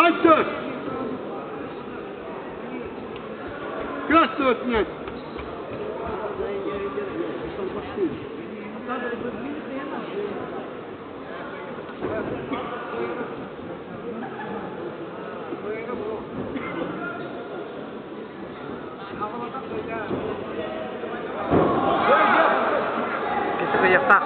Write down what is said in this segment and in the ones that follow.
Дальше! Красного снять! Kita kayak tak.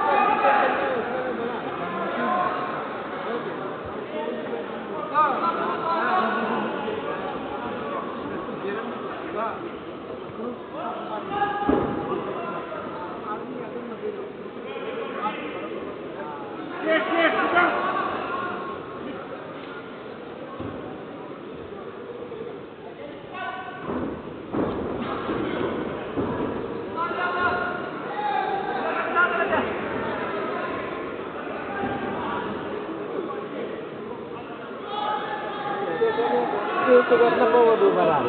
Itu karena bawa dua barang.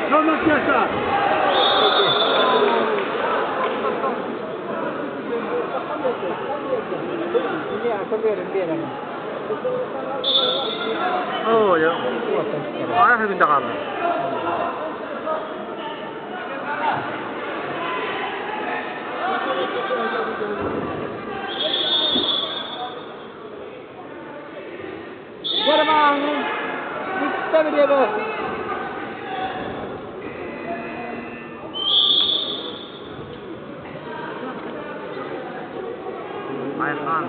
Sama biasa. Ini aku biarin. Oh ya. Ayah minta kami. Guarda mano, kita vedere. Айхан.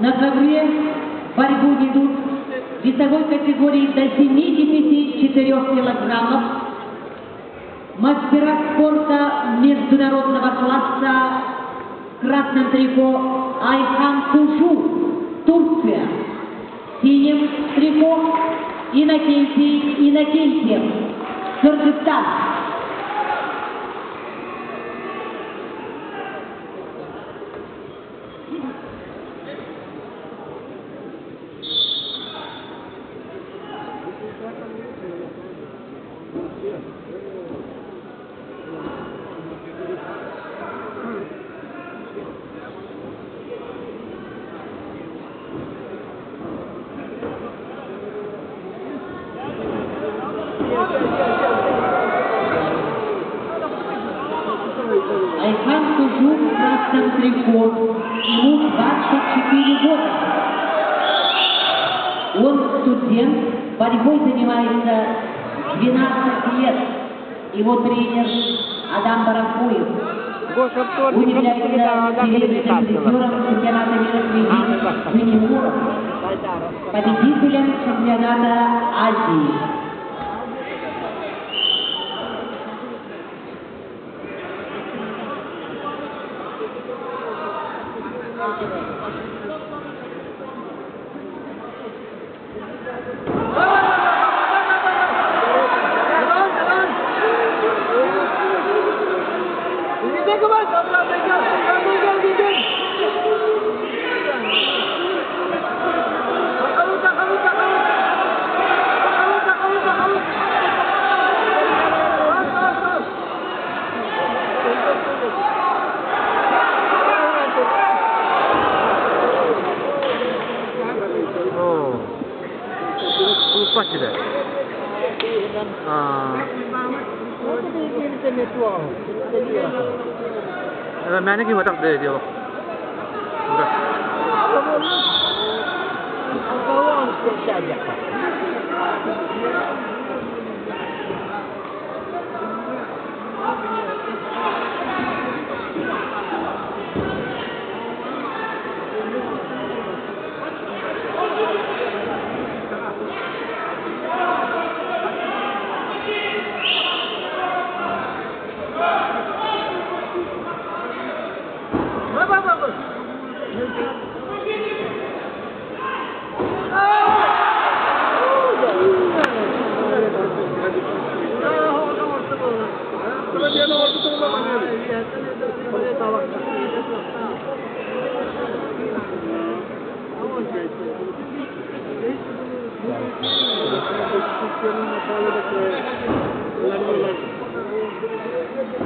На ковре борьбу ведут в весовой категории до 74 килограммов мастера спорта международного класса в красном трико Айхан Кужу, Турция. В синем трико Иннокентий Иннокентьев, Кыргызстан. Айхан Кужу в красном трико, ему 24 года. Он студент, борьбой занимается 12 лет. Его тренер Адам Барахуев. Он является серебряным призером чемпионата мира среди юниоров, победителем чемпионата Азии. Lupa tidak. मैंने की बता दे दियो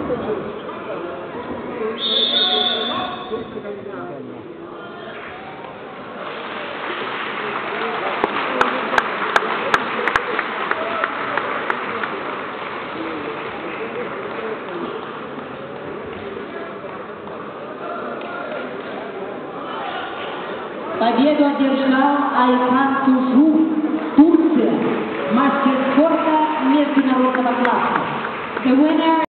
Grazie. Победу одержал Айхан Тужу, Турция, мастер спорта международного класса. The winner